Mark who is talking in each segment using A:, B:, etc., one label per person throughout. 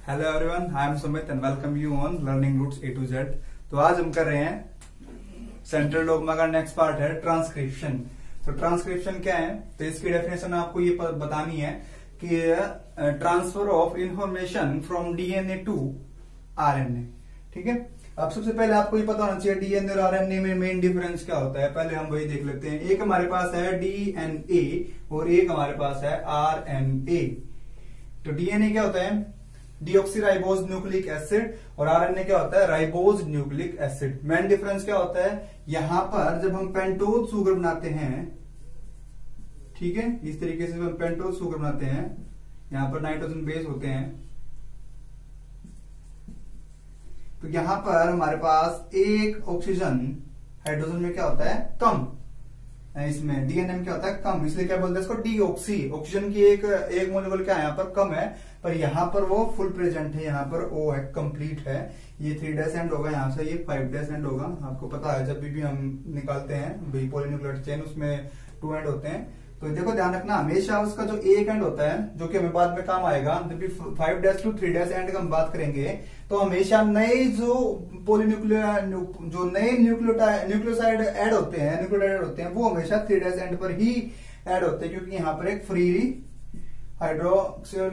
A: Hello everyone, I am Sumit and welcome you on learning roots A to Z। तो आज हम कर रहे हैं सेंट्रल डोग्मा का नेक्स्ट पार्ट है ट्रांसक्रिप्शन। तो ट्रांसक्रिप्शन क्या है, तो इसकी डेफिनेशन आपको ये बतानी है कि transfer of information from DNA to RNA. ठीक है, अब सबसे पहले आपको ये पता होना चाहिए डीएनए और आरएनए में मेन डिफरेंस क्या होता है। पहले हम वही देख लेते हैं। एक हमारे पास है डीएनए और एक हमारे पास है आरएनए। तो डीएनए क्या होता है, डीऑक्सीराइबोज न्यूक्लिक एसिड, और आरएनए क्या होता है, ribose nucleic acid. Main difference क्या होता है, यहां पर जब हम पेंटोज शुगर बनाते हैं, ठीक है, इस तरीके से हम पेंटोज शुगर बनाते हैं, यहां पर नाइट्रोजन बेस होते हैं, तो यहां पर हमारे पास एक ऑक्सीजन हाइड्रोजन में क्या होता है, कम। इसमें डीएनए में क्या होता है, कम, इसलिए क्या बोलते हैं इसको, डीऑक्सी। ऑक्सीजन की एक मोलिक्यूल क्या है यहाँ पर, कम है, पर यहाँ पर वो फुल प्रेजेंट है, यहाँ पर ओ है, कंप्लीट है। ये 3' एंड होगा, यहाँ से ये 5' एंड होगा। आपको पता है जब भी हम निकालते हैं पॉलीन्यूक्लियोटाइड चेन, उसमें 2 एंड होते हैं। तो देखो ध्यान रखना, हमेशा उसका जो एक एंड होता है, जो कि हमें बाद में काम आएगा, जब भी 5' to 3' एंड का हम बात करेंगे, तो हमेशा नए जो पॉलीन्यूक्लियर जो नए न्यूक्लियोसाइड ऐड होते हैं, न्यूक्लियोटाइड होते हैं, वो हमेशा 3' एंड पर ही ऐड होते हैं, क्योंकि यहाँ पर एक फ्री हाइड्रोक्सिल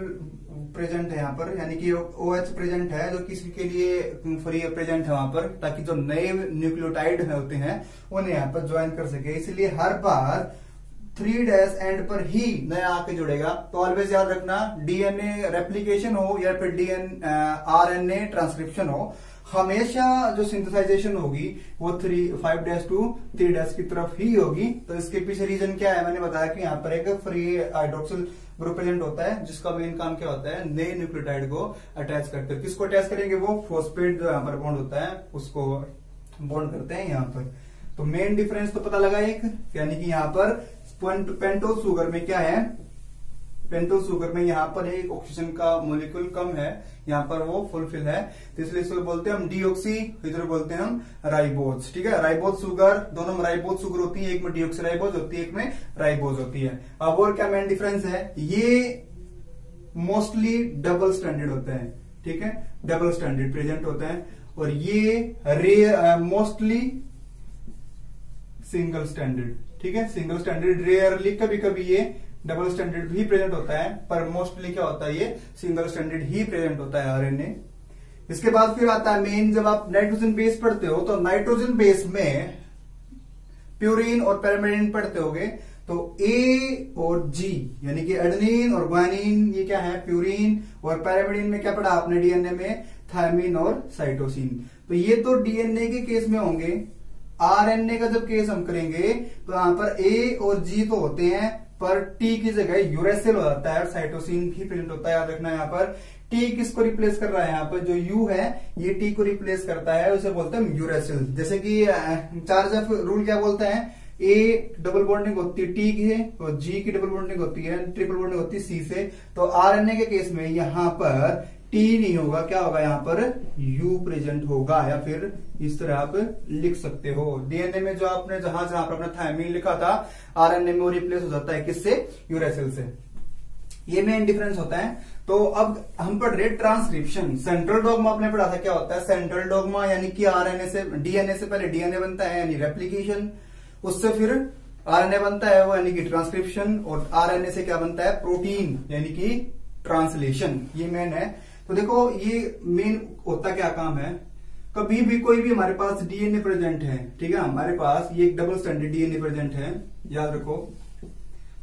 A: प्रेजेंट है यहाँ पर, यानी कि OH प्रेजेंट है, जो किसी के लिए फ्री प्रेजेंट है वहां पर, ताकि जो नए न्यूक्लियोटाइड होते हैं उन्हें यहाँ पर ज्वाइन कर सके। इसलिए हर बार 3' एंड पर ही नया आके जुड़ेगा। तो ऑलवेज याद रखना, डीएनए रेप्लिकेशन हो या फिर आरएनए ट्रांसक्रिप्शन हो, हमेशा जो सिंथेसाइजेशन होगी वो 5' to 3' की तरफ ही होगी। तो इसके पीछे रीजन क्या है, मैंने बताया कि यहाँ पर एक फ्री हाइड्रोक्सिल ग्रुप प्रेजेंट होता है, जिसका मेन काम क्या होता है, नए न्यूक्लियोटाइड को अटैच करते हैं। किसको अटैच करेंगे, वो फॉस्फेट जो यहाँ पर बॉन्ड होता है उसको बॉन्ड करते हैं यहाँ पर। तो मेन डिफरेंस तो पता लगा एक, यानी कि यहाँ पर पेंटोज शुगर में क्या है, पेंटोज शुगर में यहाँ पर एक ऑक्सीजन का मोलिक्यूल कम है, यहाँ पर वो फुलफिल है, तो इसलिए इसको बोलते हैं हम डीऑक्सी, इधर बोलते हैं हम राइबोज। ठीक है, राइबोज शुगर, दोनों में राइबोज शुगर होती है, एक में डीऑक्सी राइबोज होती है, एक में राइबोज होती है। अब और क्या मेन डिफरेंस है, ये मोस्टली डबल स्टैंडर्ड होते हैं। ठीक है, डबल स्टैंडर्ड प्रेजेंट होते हैं, और ये मोस्टली सिंगल स्टैंडर्ड। ठीक है, सिंगल स्टैंडर्ड, रेयरली कभी कभी ये डबल स्टैंडर्ड भी प्रेजेंट होता है, पर मोस्टली क्या होता है, ये सिंगल स्टैंडर्ड ही प्रेजेंट होता है आरएनए। इसके बाद फिर आता है मेन, जब आप नाइट्रोजन बेस पढ़ते हो, तो नाइट्रोजन बेस में प्यूरिन और पैरामिडिन पढ़ते होगे, तो ए और जी, यानी कि एडेनिन और ग्वानिन, ये क्या है, प्यूरिन, और पैरामिडिन में क्या पढ़ा आपने डीएनए में, थायमिन और साइटोसिन। तो ये तो डीएनए के केस में होंगे। आरएनए का जब केस हम करेंगे, तो यहां पर ए और जी तो होते हैं, पर टी की जगह यूरेसिल हो जाता है, और साइटोसिन भी प्रेजेंट होता है। याद रखना, यहाँ पर टी किसको रिप्लेस कर रहा है, यहाँ पर जो यू है ये टी को रिप्लेस करता है, उसे बोलते हैं यूरेसिल। जैसे कि चार्ज ऑफ रूल क्या बोलता है, ए डबल बॉन्डिंग होती है टी की, और जी की डबल बॉन्डिंग होती है, ट्रिपल बॉन्डिंग होती है सी से। तो आरएनए के केस में यहाँ पर टी नहीं होगा, क्या होगा, यहाँ पर यू प्रेजेंट होगा, या फिर इस तरह आप लिख सकते हो। डीएनए में जो आपने जहां पर अपना थायमिन लिखा था, आरएनए में वो रिप्लेस हो जाता है किससे, यूरेसिल से। ये मेन डिफरेंस होता है। तो अब हम पढ़ रहे ट्रांसक्रिप्शन। सेंट्रल डोग्मा आपने पढ़ा था, क्या होता है सेंट्रल डोग्मा, यानी कि आरएनए से, डीएनए से पहले डीएनए बनता है, यानी रेप्लिकेशन, उससे फिर आरएनए बनता है, वो यानी कि ट्रांसक्रिप्शन, और आरएनए से क्या बनता है, प्रोटीन, यानी कि ट्रांसलेशन। ये मेन है। तो देखो, ये मेन होता क्या काम है, कभी भी कोई भी हमारे पास डीएनए प्रेजेंट है, ठीक है, हमारे पास ये एक डबल स्टैंडर्ड डीएनए प्रेजेंट है, याद रखो।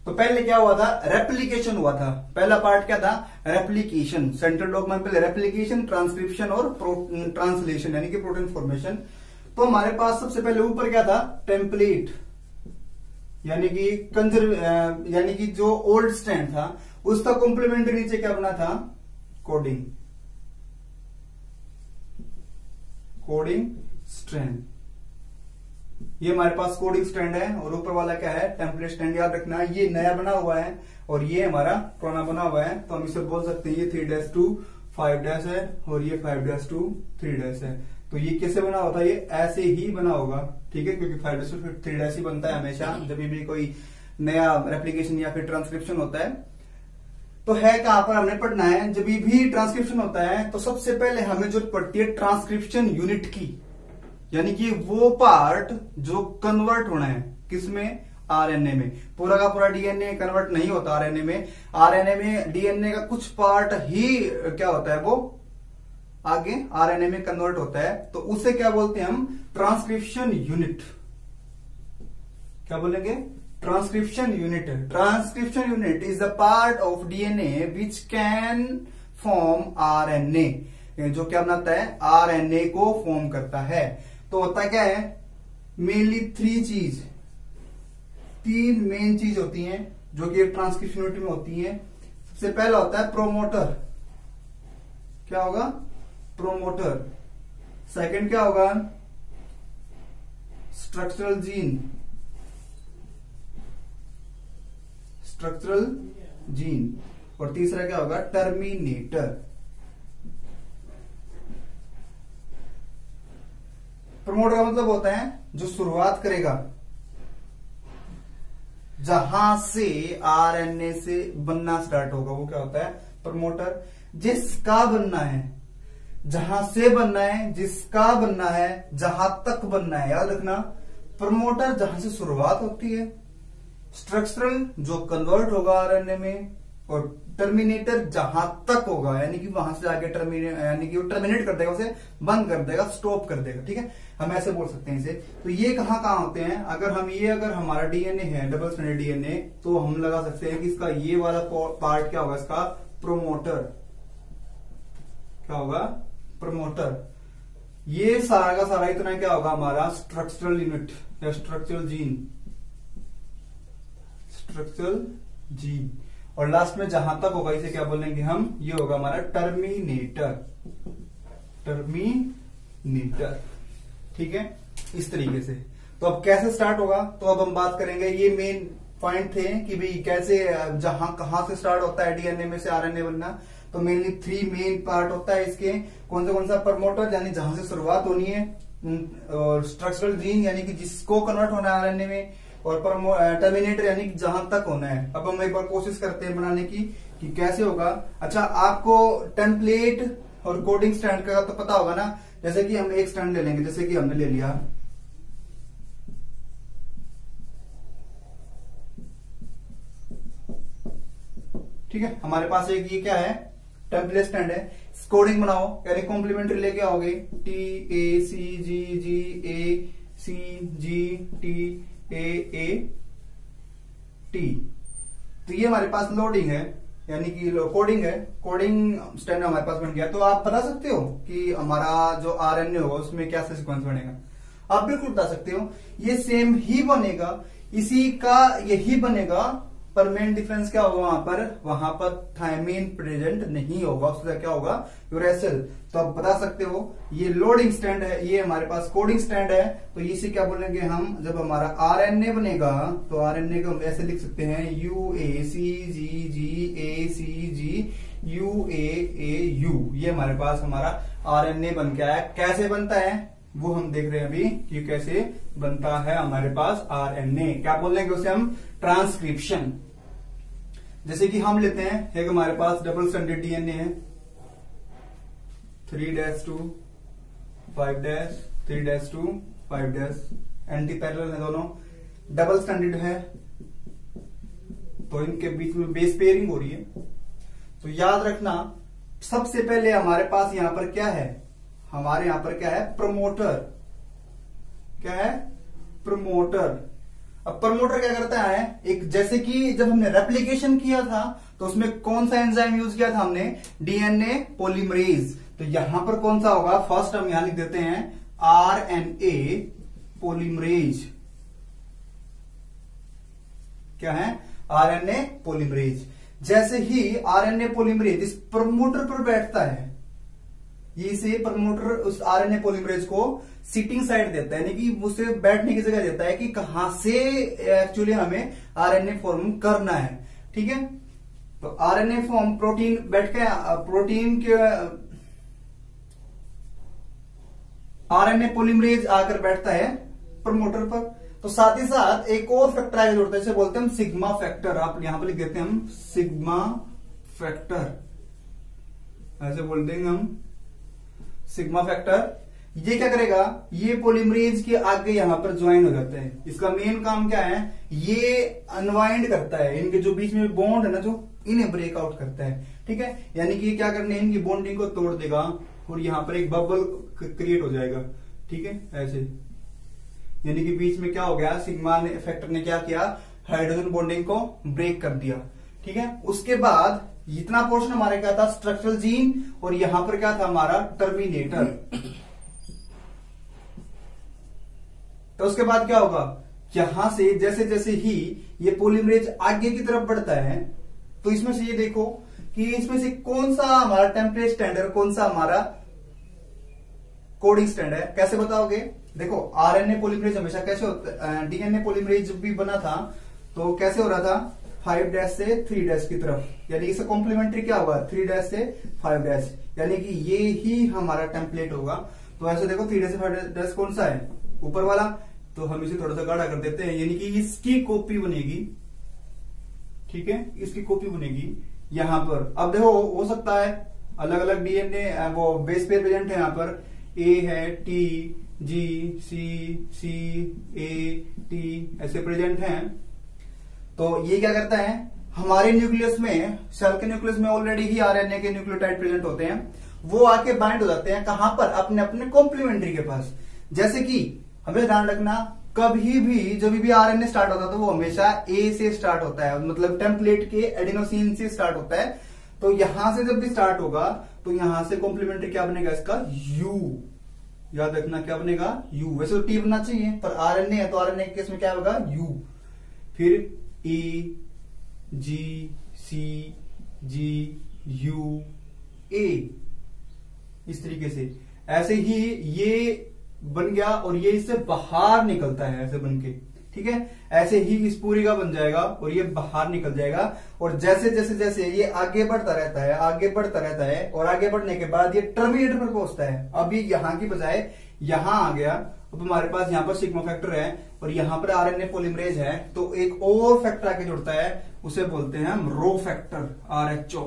A: तो पहले क्या हुआ था, रेप्लिकेशन हुआ था। पहला पार्ट क्या था, रेप्लिकेशन। सेंट्रल डोग्मा में पहले रेप्लिकेशन, ट्रांसक्रिप्शन और ट्रांसलेशन, यानी कि प्रोटीन फॉर्मेशन। तो हमारे पास सबसे पहले ऊपर क्या था, टेम्पलेट, यानी कि यानी कि जो ओल्ड स्ट्रैंड था उसका कॉम्प्लीमेंट्री नीचे क्या बना था, कोडिंग स्ट्रैंड। ये हमारे पास कोडिंग स्ट्रैंड है, और ऊपर वाला क्या है, टेम्पलेट स्ट्रैंड। याद रखना, ये नया बना हुआ है और ये हमारा पुराना बना हुआ है। तो हम इसे बोल सकते हैं ये 3' to 5' है, और ये 5' to 3' है। तो ये कैसे बना होता है, ये ऐसे ही बना होगा। ठीक है, क्योंकि 5' to 3' ही बनता है हमेशा, जब भी कोई नया रेप्लिकेशन या फिर ट्रांसक्रिप्शन होता है। तो है कहां पर हमने पढ़ना है, जब भी ट्रांसक्रिप्शन होता है तो सबसे पहले हमें जरूरत पड़ती है ट्रांसक्रिप्शन यूनिट की, यानी कि वो पार्ट जो कन्वर्ट होना है किसमें, आरएनए में। पूरा का पूरा डीएनए कन्वर्ट नहीं होता आरएनए में। आरएनए में डीएनए का कुछ पार्ट ही क्या होता है, वो आगे आरएनए में कन्वर्ट होता है, तो उसे क्या बोलते हैं हम, ट्रांसक्रिप्शन यूनिट। क्या बोलेंगे, transcription unit. Transcription unit is the part of DNA which can form RNA, जो क्या बनाता है, आरएनए को फॉर्म करता है। तो होता क्या है, मेनली तीन मेन चीज होती हैं जो कि ट्रांसक्रिप्शन यूनिट में होती हैं। सबसे पहला होता है प्रोमोटर। क्या होगा, प्रोमोटर। सेकंड क्या होगा, स्ट्रक्चरल जीन। और तीसरा क्या होगा, टर्मिनेटर। प्रोमोटर का मतलब होता है जो शुरुआत करेगा, जहां से आरएनए से बनना स्टार्ट होगा, वो क्या होता है, प्रमोटर। जिसका बनना है, जहां से बनना है, जिसका बनना है, जहां तक बनना है, याद रखना। प्रमोटर जहां से शुरुआत होती है, स्ट्रक्चरल जो कन्वर्ट होगा आरएनए में, और टर्मिनेटर जहां तक होगा, यानी कि वहां से आगे यानी कि वो टर्मिनेट कर देगा, उसे बंद कर देगा, स्टॉप कर देगा। ठीक है, हम ऐसे बोल सकते हैं इसे। तो ये कहां होते हैं, अगर हमारा डीएनए है, डबल स्ट्रैंडेड डीएनए, तो हम लगा सकते हैं कि इसका ये वाला पार्ट क्या होगा, इसका प्रोमोटर। क्या होगा, प्रोमोटर। ये सारा का सारा इतना क्या होगा, हमारा स्ट्रक्चरल यूनिट या स्ट्रक्चरल जीन। और लास्ट में जहां तक होगा, इसे क्या बोलेंगे हम, ये होगा हमारा टर्मिनेटर। ठीक है, इस तरीके से। तो अब कैसे स्टार्ट होगा, तो अब हम बात करेंगे, ये मेन पॉइंट थे कि भाई कैसे, कहां से स्टार्ट होता है डीएनए में से आरएनए बनना। तो मेनली 3 मेन पार्ट होता है इसके। कौन सा, प्रमोटर यानी जहां से शुरुआत होनी है, और स्ट्रक्चरल जीन यानी कि जिसको कन्वर्ट होना है आरएनए में, और टर्मिनेटर यानी कि जहां तक होना है। अब हम एक बार कोशिश करते हैं बनाने की कि कैसे होगा। अच्छा, आपको टेम्पलेट और कोडिंग स्टैंड का तो पता होगा ना। जैसे कि हम एक स्टैंड ले लेंगे, जैसे कि हमने ले लिया, ठीक है, हमारे पास एक ये क्या है, टेम्पलेट स्टैंड है। कोडिंग बनाओ, यानी कॉम्प्लीमेंट्री लेके आओगे, TACGGACGTAAT। तो ये हमारे पास लोडिंग है, यानी कि कोडिंग है। कोडिंग स्टैंड हमारे पास बन गया। तो आप बता सकते हो कि हमारा जो आरएनए होगा उसमें क्या सीक्वेंस बनेगा, आप बिल्कुल बता सकते हो। ये सेम ही बनेगा, इसी का यही बनेगा, पर मेन डिफरेंस क्या होगा, वहां पर थायमीन प्रेजेंट नहीं होगा, उसका क्या होगा, यूरेसिल। तो आप बता सकते हो ये लोडिंग स्टैंड है, ये हमारे पास कोडिंग स्टैंड है। तो इसे क्या बोलेंगे हम, जब हमारा आरएनए बनेगा तो आरएनए को हम ऐसे लिख सकते हैं, UACGGACGUAAU। ये हमारे पास हमारा आरएनए बन गया है। कैसे बनता है वो हम देख रहे हैं अभी कि कैसे बनता है हमारे पास आरएनए। क्या बोलेंगे उसे हम, ट्रांसक्रिप्शन। जैसे कि हम लेते हैं, एक हमारे पास डबल स्टैंडर्ड डीएनए है, 3-2 5 3-2 5 एंटी पैरेलल है, दोनों डबल स्टैंडर्ड है, तो इनके बीच में बेस पेयरिंग हो रही है। तो याद रखना, सबसे पहले हमारे पास यहां पर क्या है, हमारे यहां पर क्या है, प्रमोटर। क्या है, प्रमोटर। अब प्रमोटर क्या करता है, एक जैसे कि जब हमने रेप्लिकेशन किया था तो उसमें कौन सा एंजाइम यूज किया था हमने, डीएनए पॉलीमरेज। तो यहां पर कौन सा होगा, फर्स्ट हम यहां लिख देते हैं आरएनए पॉलीमरेज। क्या है, आरएनए पॉलीमरेज। जैसे ही आरएनए पॉलीमरेज इस प्रमोटर पर बैठता है, ये से प्रमोटर उस आरएनए पॉलीमरेज को सिटिंग साइड देता है, यानी कि उसे बैठने की जगह देता है कि कहां से एक्चुअली हमें आरएनए फॉर्म करना है। ठीक है, तो आरएनए फॉर्म प्रोटीन बैठ के, प्रोटीन के आरएनए पॉलीमरेज आकर बैठता है प्रमोटर पर। तो साथ ही साथ एक और फैक्टर आगे जोड़ता है, इसे बोलते हैं हम सिग्मा फैक्टर। आप यहां पर लिख देते हैं हम सिग्मा फैक्टर, ऐसे बोल देंगे हम सिग्मा फैक्टर। ये क्या करेगा, ये पॉलीमरेज के आगे यहां पर ज्वाइन हो जाता है। इसका मेन काम क्या है, ये अनवाइंड करता है, इनके जो बीच में बॉन्ड है ना, जो इन्हें ब्रेकआउट करता है। ठीक है, यानी कि क्या करने, इनकी बॉन्डिंग को तोड़ देगा और यहां पर एक बबल क्रिएट हो जाएगा। ठीक है, ऐसे, यानी कि बीच में क्या हो गया, सिग्मा ने फैक्टर ने क्या किया, हाइड्रोजन बॉन्डिंग को ब्रेक कर दिया। ठीक है, उसके बाद इतना पोर्शन हमारे क्या था, स्ट्रक्चरल जीन, और यहां पर क्या था हमारा टर्मिनेटर। तो उसके बाद क्या होगा, यहां से जैसे जैसे ही ये पॉलीमरेज आगे की तरफ बढ़ता है, तो इसमें से ये देखो कि इसमें से कौन सा हमारा टेम्पलेट स्टैंड है, कौन सा हमारा कोडिंग स्टैंड है। कैसे बताओगे, देखो आरएनए पॉलीमरेज हमेशा कैसे होता है, डीएनए पॉलीमरेज जब भी बना था तो कैसे हो रहा था, 5' से 3' की तरफ, यानी इससे कॉम्प्लीमेंट्री क्या होगा, 3' से 5', यानी कि ये ही हमारा टेम्पलेट होगा। तो ऐसे देखो 3' से 5' कौन सा है, ऊपर वाला, तो हम इसे थोड़ा सा गाढ़ा कर देते हैं, यानी कि इसकी कॉपी बनेगी। ठीक है, इसकी कॉपी बनेगी यहां पर। अब देखो हो सकता है अलग अलग डीएनए वो बेस पेयर प्रेजेंट है, यहां पर ए है, टी, जी, सी, ए, टी ऐसे प्रेजेंट हैं। तो ये क्या करता है, हमारे न्यूक्लियस में, सेल के न्यूक्लियस में ऑलरेडी ही आरएनए के न्यूक्लियोटाइड प्रेजेंट होते हैं, वो आके बाइंड हो जाते हैं कहां पर, अपने अपने कॉम्प्लीमेंट्री के पास। जैसे कि हमें ध्यान रखना, कभी भी जब भी आरएनए स्टार्ट होता है तो वो हमेशा ए से स्टार्ट होता है, मतलब टेम्पलेट के एडिनोसिन से स्टार्ट होता है। तो यहां से जब भी स्टार्ट होगा तो यहां से कॉम्प्लीमेंट्री क्या बनेगा इसका, यू। याद रखना क्या बनेगा, यू। वैसे तो टी बनना चाहिए, पर आरएनए है तो आरएनए के केस में क्या होगा, यू। फिर ए, जी, सी, जी, यू, ए, इस तरीके से। ऐसे ही ये बन गया और ये इससे बाहर निकलता है ऐसे बन के। ठीक है, ऐसे ही इस पूरी का बन जाएगा और ये बाहर निकल जाएगा। और जैसे जैसे जैसे ये आगे बढ़ता रहता है, आगे बढ़ता रहता है, और आगे बढ़ने के बाद ये टर्मिनेटर पर पहुंचता है। अब ये यहां की बजाय यहां आ गया, अब हमारे पास यहां पर सिग्मा फैक्टर है और यहां पर आरएनए पॉलीमरेज है, तो एक और फैक्टर आके जुड़ता है, उसे बोलते हैं हम rho factor, R H O.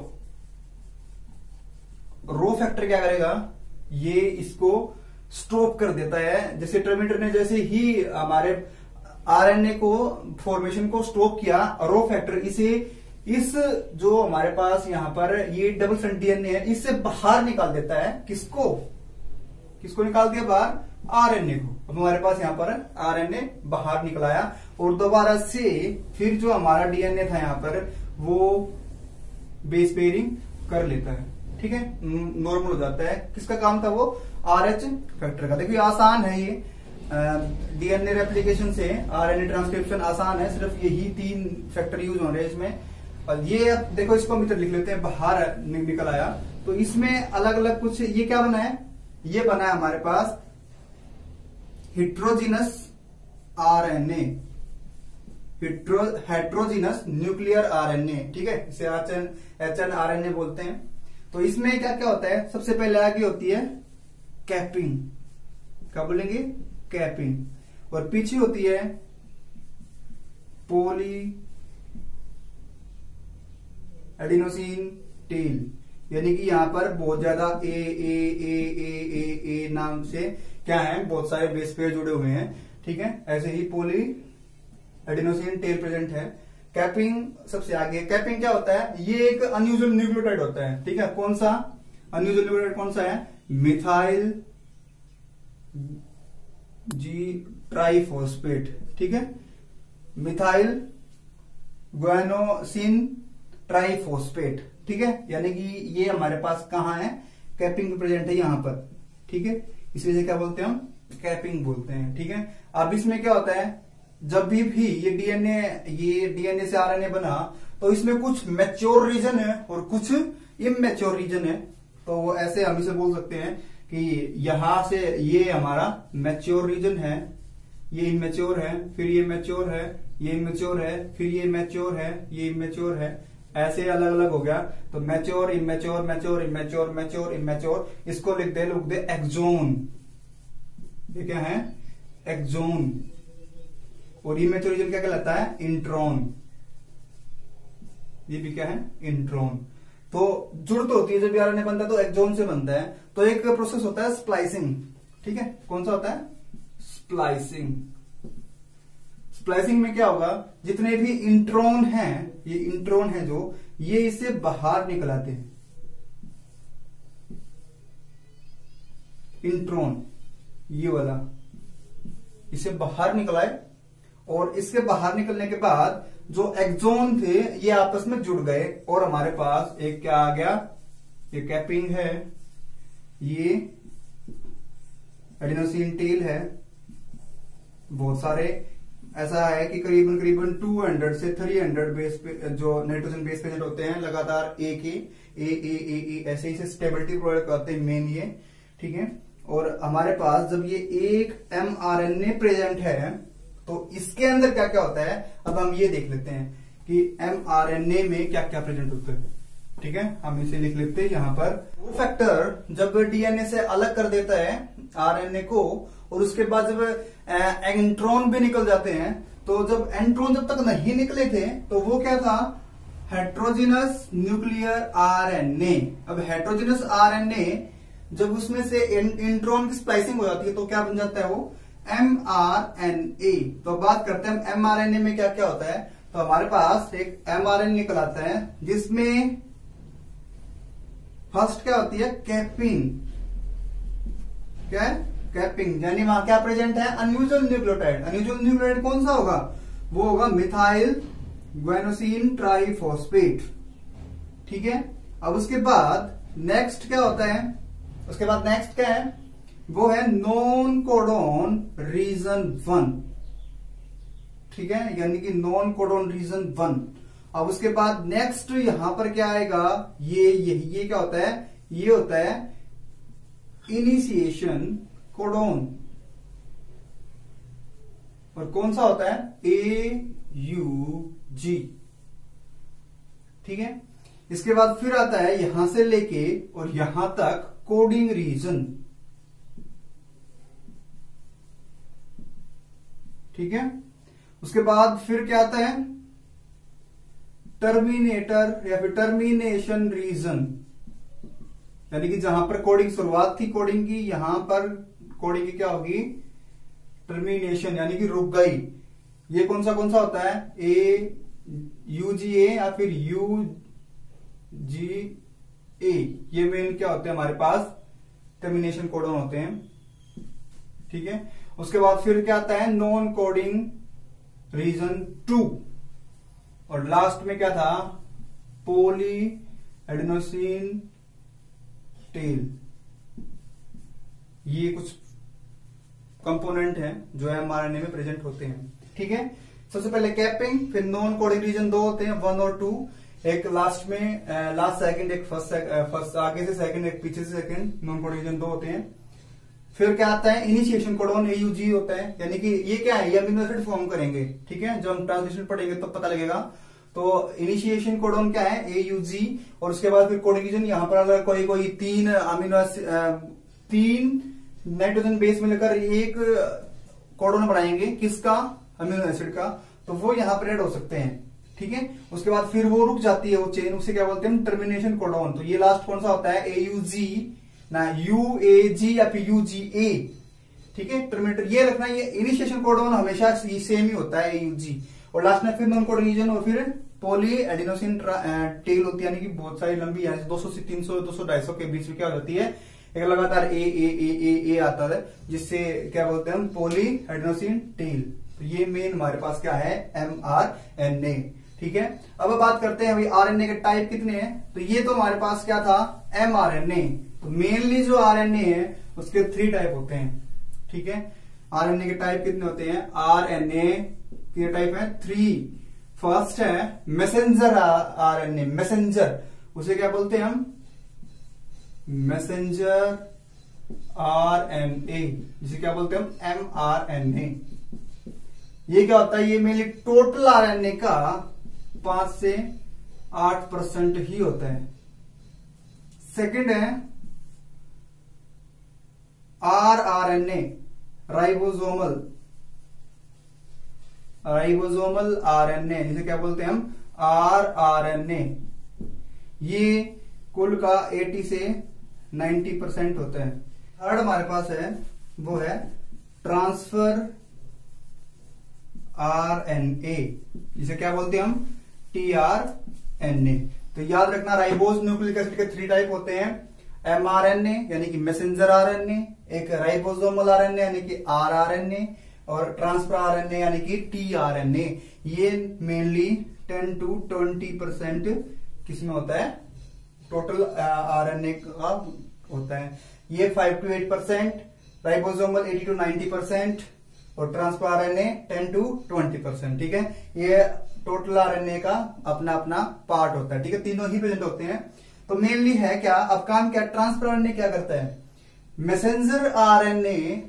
A: Rho factor क्या करेगा, ये इसको स्टॉप कर देता है। जैसे टर्मिनेटर ने जैसे ही हमारे आरएनए को फॉर्मेशन को स्टॉप किया, रो फैक्टर इसे इस जो हमारे पास यहां पर ये डबल स्ट्रैंड डीएनए है, इससे बाहर निकाल देता है। किसको, किसको निकाल दिया बाहर, आरएनए को। अब हमारे पास यहां पर आरएनए बाहर निकलाया और दोबारा से फिर जो हमारा डीएनए था यहां पर वो बेस पेयरिंग कर लेता है। ठीक है, नॉर्मल हो जाता है। किसका काम था वो, आरएच फैक्टर का। देखिए आसान है ये, डीएनए रेप्लिकेशन से आरएनए ट्रांसक्रिप्शन आसान है, सिर्फ यही 3 फैक्टर यूज हो रहे हैं इसमें। और ये देखो इसको हम इधर लिख लेते हैं, बाहर निकल आया। तो इसमें अलग अलग कुछ, ये क्या बना है, ये बना है हमारे पास heterogeneous RNA, heterogeneous nuclear RNA. ठीक है, इसे एचएनआरएनए बोलते हैं। तो इसमें क्या क्या होता है, सबसे पहले आगे होती है कैपिंग, क्या बोलेंगे, कैपिंग। और पीछे होती है पॉली एडिनोसिन टेल, यानी कि यहां पर बहुत ज्यादा ए ए ए ए ए ए नाम से क्या है, बहुत सारे बेस पेयर जुड़े हुए हैं। ठीक है, ऐसे ही पॉली एडिनोसिन टेल प्रेजेंट है। कैपिंग सबसे आगे। कैपिंग क्या होता है, ये एक अनयूजुअल न्यूक्लियोटाइड होता है। ठीक है, कौन सा अनयूजुअल न्यूक्लियोटाइड, कौन सा है, मिथाइल जी ट्राइफॉस्फेट। ठीक है, मिथाइल ग्वानोसिन ट्राइफॉस्फेट। ठीक है, यानी कि ये हमारे पास कहां है, कैपिंग प्रेजेंट है यहां पर। ठीक है, इसलिए क्या बोलते हैं हम, कैपिंग बोलते हैं। ठीक है, अब इसमें क्या होता है, जब भी ये डीएनए से आरएनए बना तो इसमें कुछ मैच्योर रीजन है और कुछ इमैच्योर रीजन है। तो वो ऐसे हम इसे बोल सकते हैं कि यहां से ये हमारा मैच्योर रीजन है, ये इमैच्योर है, फिर ये मैच्योर है, ये इमैच्योर है, फिर ये मैच्योर है, ये इमैच्योर है, ऐसे अलग अलग हो गया। तो mature immature, mature immature, mature immature, इसको लिख दे एक्सोन। ये क्या है, एक्सोन। और इमैच्योर रीजन क्या कहलाता है, इंट्रॉन। ये भी क्या है, इंट्रॉन। तो जुड़ तो होती है जब आरएनए बनता है तो एक्सोन से बनता है। तो एक प्रोसेस होता है स्प्लाइसिंग, ठीक है। कौन सा होता है? स्प्लाइसिंग। स्प्लाइसिंग में क्या होगा, जितने भी इंट्रॉन हैं, ये इंट्रॉन है जो, ये इसे बाहर निकल आते हैं। इंट्रॉन ये वाला इसे बाहर निकल आए, और इसके बाहर निकलने के बाद जो एक्सोन थे ये आपस में जुड़ गए, और हमारे पास एक क्या आ गया, ये कैपिंग है, ये एडिनोसिन टेल है। बहुत सारे ऐसा है कि करीबन करीबन 200 से 300 बेस पे जो नाइट्रोजन बेस प्रेजेंट होते हैं लगातार, ए ऐसे ही स्टेबिलिटी प्रोवाइड करते हैं मेन ये, ठीक है। और हमारे पास जब ये एक mRNA प्रेजेंट है तो इसके अंदर क्या क्या होता है, अब हम ये देख लेते हैं कि mRNA में क्या क्या प्रेजेंट होता है, ठीक है। हम इसे लिख लेते हैं यहां पर। वो फैक्टर जब डीएनए से अलग कर देता है आरएनए को, और उसके बाद जब एंट्रॉन भी निकल जाते हैं, तो जब एंट्रॉन जब तक नहीं निकले थे तो वो क्या था, हेट्रोजिनस न्यूक्लियर आरएनए। अब हेट्रोजिनस आरएनए जब उसमें से इंट्रॉन की स्प्लाइसिंग हो जाती है तो क्या बन जाता है वो mRNA। तो बात करते हैं mRNA में क्या क्या होता है। तो हमारे पास एक mRNA निकल आता है जिसमें फर्स्ट क्या होती है, कैपिंग। क्या है? कैपिंग, यानी वहां क्या प्रेजेंट है, अनयूजुअल न्यूक्लियोटाइड। अनयूजुअल न्यूक्लियोटाइड कौन सा होगा, वो होगा मिथाइल ग्वेनोसिन ट्राइफॉस्फेट, ठीक है। अब उसके बाद नेक्स्ट क्या होता है, उसके बाद नेक्स्ट क्या है, वो है नॉन कोडोन रीजन 1, ठीक है, यानी कि नॉन कोडोन रीजन 1। अब उसके बाद नेक्स्ट यहां पर क्या आएगा, ये क्या होता है, ये होता है इनिशिएशन कोडोन, और कौन सा होता है, AUG, ठीक है। इसके बाद फिर आता है यहां से लेके और यहां तक कोडिंग रीजन, ठीक है। उसके बाद फिर क्या आता है, टर्मिनेटर या फिर टर्मिनेशन रीजन, यानी कि जहां पर कोडिंग शुरुआत थी कोडिंग की, यहां पर कोडिंग की क्या होगी, टर्मिनेशन, यानी कि रुक गई। ये कौन सा होता है, UGA या फिर UGA, ये मेन क्या होते हैं हमारे पास, टर्मिनेशन कोडन होते हैं, ठीक है। उसके बाद फिर क्या आता है, नॉन कोडिंग रीजन 2, और लास्ट में क्या था, पोली एडेनोसिन टेल। ये कुछ कंपोनेंट हैं जो एमआरएनए में प्रेजेंट होते हैं, ठीक है। सबसे पहले कैपिंग, फिर नॉन कोडिंग रीजन 2 होते हैं, 1 और 2, एक लास्ट में लास्ट सेकंड, एक फर्स्ट आगे से सेकंड, एक पीछे से सेकंड, नॉन कोडिंग रीजन 2 होते हैं। फिर क्या आता है, इनिशिएशन कोडोन AUG होता है, यानी कि ये क्या है, ये अमीनो एसिड फॉर्म करेंगे, ठीक है। जब हम ट्रांसलेशन पढ़ेंगे तो पता लगेगा। तो इनिशिएशन कोडोन क्या है, AUG, और उसके बाद फिर कोडिंग रीजन, यहां पर अगर कोई 3 अमीनो 3 नाइट्रोजन बेस मिलकर एक कोडोन बनाएंगे, किसका, अमीनो एसिड का, तो वो यहां पर ऐड हो सकते हैं, ठीक है। उसके बाद फिर वो रुक जाती है वो चेन, उसे क्या बोलते हैं, टर्मिनेशन कोडोन। तो ये लास्ट कौन सा होता है, AUG ना, UAG या फिर UGA, ठीक है। टर्मिनेटर ये रखना, ये इनिशिएशन कोडोन हमेशा सेम ही होता है, AUG, और लास्ट में फिर नॉन कोडिंग रीजन, और फिर पॉली एडिनोसिन टेल होती है, यानी कि बहुत सारी लंबी, यानी 200 से 300 200 250 के बीच में क्या हो जाती है, एक लगातार ए आता है, जिससे क्या बोलते हैं हम, पॉली एडिनोसिन टेल। तो ये मेन हमारे पास क्या है, mRNA, ठीक है। अब बात करते हैं अभी आरएनए के टाइप कितने हैं। तो ये तो हमारे पास क्या था, mRNA। तो मेनली जो आरएनए है उसके 3 टाइप होते हैं, ठीक है। आरएनए के टाइप कितने होते हैं, आरएनए के टाइप है 3। फर्स्ट है मैसेंजर आरएनए, मैसेंजर, उसे क्या बोलते हैं हम, मैसेंजर आरएनए, जिसे क्या बोलते हैं हम, mRNA। ये क्या होता है, ये मेनली टोटल आरएनए का 5 से 8% ही होता है। सेकंड है rRNA, राइबोसोमल आरएनए, जिसे क्या बोलते हैं हम, rRNA। ये कुल का 80 से 90% होता है। थर्ड हमारे पास है वो है ट्रांसफर आरएनए, जिसे क्या बोलते हैं हम, टीआरएनए। तो याद रखना राइबोज न्यूक्लिक एसिड के 3 टाइप होते हैं, एमआरएनए यानी कि मैसेंजर आरएनए, एक राइबोसोमल आरएनए यानी कि आरआरएनए, और ट्रांसफर आरएनए यानी कि टीआरएनए। ये मेनली 10 to 20% किसमें होता है, टोटल आरएनए का होता है। ये 5 to 8%, राइबोसोमल 80 to 90% और ट्रांसफर आरएनए 10 to 20%। ठीक है, ये टोटल आरएनए का अपना अपना पार्ट होता है। ठीक है, तीनों ही प्रेजेंट होते हैं। तो मेनली है क्या, अब काम क्या, ट्रांसफर आरएनए क्या करता है, मैसेंजर आरएनए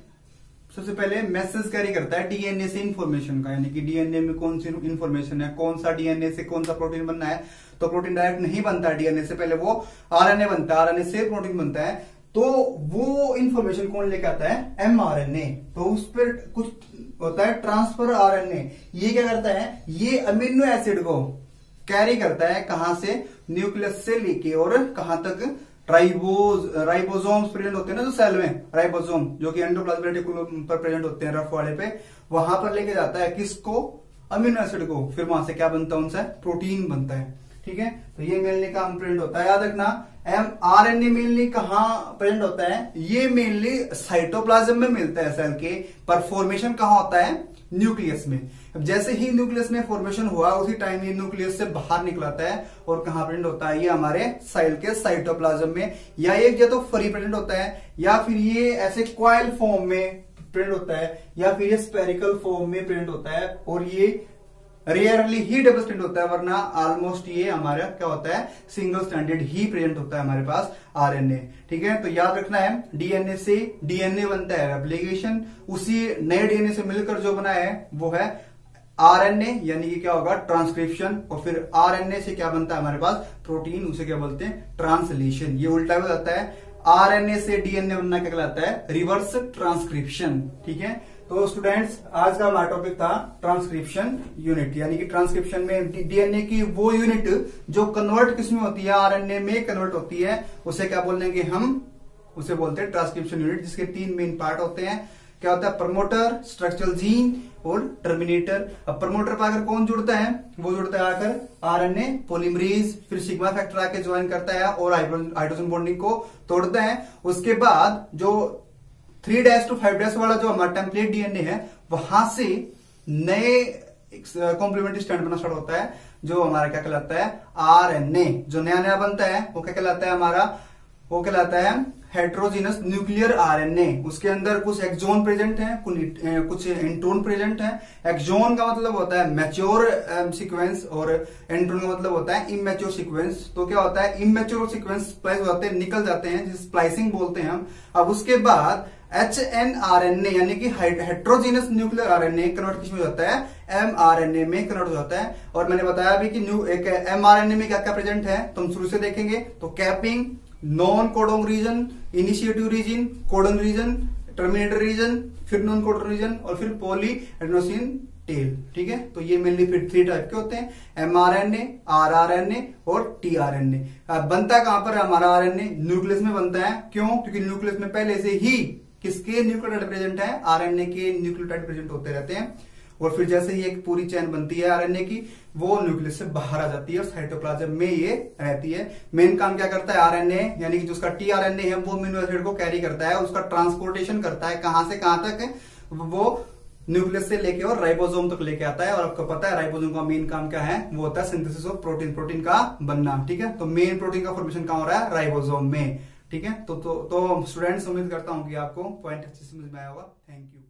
A: सबसे पहले मैसेज कैरी करता है डीएनए से इंफॉर्मेशन का, यानी कि डीएनए में कौन सी इंफॉर्मेशन है, कौन सा डीएनए से कौन सा प्रोटीन बनना है। तो प्रोटीन डायरेक्ट नहीं बनता है डीएनए से, पहले वो आरएनए बनता है, आरएनए से प्रोटीन बनता है। तो वो इंफॉर्मेशन कौन लेके आता है, एमआरएनए। तो उस पर कुछ होता है ट्रांसफर आरएनए, ये क्या करता है, ये अमीनो एसिड को कैरी करता है, कहां से, न्यूक्लियस से लेके और कहां तक, राइबोसोम्स प्रेजेंट होते हैं ना जो सेल में, राइबोसोम जो कि एंडोप्लाज्मिक रेटिकुलम पर प्रेजेंट होते हैं, रफ वाले पे, वहां पर लेके जाता है किसको, अमीनो एसिड को। फिर वहां से क्या बनता है, उनसे प्रोटीन बनता है। ठीक है, तो ये मेनली काम प्रेजेंट होता है। याद रखना आरएनए मेनली कहां प्रेजेंट होता है, ये मेनली साइटोप्लाज्म में मिलता है सेल के, पर फॉर्मेशन कहां होता है, न्यूक्लियस में। अब जैसे ही न्यूक्लियस में फॉर्मेशन हुआ उसी टाइम ये न्यूक्लियस से बाहर निकलाता है और कहां प्रेजेंट होता है, ये हमारे सेल के साइटोप्लाज्म में, या एक या तो फ्री प्रेजेंट होता है, या फिर ये ऐसे कॉइल फॉर्म में प्रेजेंट होता है, या फिर ये स्पेरिकल फॉर्म में प्रेजेंट होता है, और ये रेयरली ही डबल स्टैंडर्ड होता है, वरना ऑलमोस्ट ये हमारा क्या होता है, सिंगल स्टैंडर्ड ही प्रेजेंट होता है हमारे पास आरएनए। ठीक है, तो याद रखना है डीएनए से डीएनए बनता है रेप्लिकेशन, उसी नए डीएनए से मिलकर जो बना है वो है आरएनए, यानी कि क्या होगा, ट्रांसक्रिप्शन। और फिर आरएनए से क्या बनता है हमारे पास, प्रोटीन, उसे क्या बोलते हैं, ट्रांसलेशन। ये उल्टा हो जाता है, आरएनए से डीएनए बनना क्या कहलाता है, रिवर्स ट्रांसक्रिप्शन। ठीक है, तो स्टूडेंट्स आज का हमारा टॉपिक था ट्रांसक्रिप्शन यूनिट, यानी कि ट्रांसक्रिप्शन में डीएनए की वो यूनिट जो कन्वर्ट किसमें होती है, आरएनए में कन्वर्ट होती है, उसे क्या बोलेंगे हम, उसे बोलते हैं ट्रांसक्रिप्शन यूनिट, जिसके 3 मेन पार्ट होते हैं। क्या होता है, प्रमोटर, स्ट्रक्चरल जीन और टर्मिनेटर। अब प्रमोटर पर आकर कौन जुड़ता है, वो जुड़ता है आकर आरएनए पॉलीमरेज, फिर सिग्मा फैक्टर आके ज्वाइन करता है और हाइड्रोजन बॉन्डिंग को तोड़ता है। उसके बाद जो 3' to 5' वाला जो हमारा टेम्पलेट डीएनए है, वहां से नए कॉम्प्लीमेंट्री स्ट्रैंड बनना स्टार्ट होता है, जो हमारा क्या कहलाता है, आरएनए। जो नया नया बनता है वो क्या कहलाता है हमारा, वो कहलाता है हेट्रोजीनस न्यूक्लियर आरएनए। उसके अंदर कुछ एक्सोन प्रेजेंट है, कुछ इंट्रोन प्रेजेंट है। एक्सोन का मतलब होता है मैच्योर सीक्वेंस और इंट्रोन का मतलब होता है इमेच्योर सीक्वेंस। तो क्या होता है, इमेच्योर सीक्वेंस स्प्लाइस हो जाते हैं, निकल जाते हैं, जिसे स्प्लाइसिंग बोलते हैं हम। अब उसके बाद HNRNA यानी कि हेट्रोजीनस न्यूक्लियर आरएनए कन्वर्ट किसमें होता है, mRNA में कन्वर्ट हो जाता है। और मैंने बताया भी कि एक mRNA में क्या क्या प्रेजेंट है, तो हम शुरू से देखेंगे। तो capping, non codon region, initiative region, codon region, terminator region, फिर नॉन कोडोन रीजन और फिर पॉली एडेनोसिन टेल। ठीक है, तो ये मेनली फिर 3 टाइप के होते हैं, mRNA, rRNA और tRNA। बनता कहां पर है हमारा आरएनए, न्यूक्लियस में बनता है। क्यों, क्योंकि न्यूक्लियस में पहले से ही किसके न्यूक्लियोटाइड प्रेजेंट है, आरएनए के न्यूक्लियोटाइड प्रेजेंट होते रहते हैं। और फिर जैसे ही एक पूरी चेन बनती है आरएनए की, वो न्यूक्लियस से बाहर आ जाती है और साइटोप्लाज्म में ये रहती है। मेन काम क्या करता है आरएनए, यानी कि जो उसका टीआरएनए है वो अमीनो एसिड को कैरी करता है, उसका ट्रांसपोर्टेशन करता है, कहां से कहां तक, वो न्यूक्लियस से लेके और राइबोसोम तक लेके आता है। और आपको पता है राइबोसोम का मेन काम क्या है, वो होता है सिंथेसिस ऑफ प्रोटीन, प्रोटीन का बनना। ठीक है, तो मेन प्रोटीन का फॉर्मेशन कहां हो रहा है, राइबोसोम में। ठीक है, तो स्टूडेंट्स उम्मीद करता हूं कि आपको पॉइंट अच्छे से समझ में आया होगा। Thank you.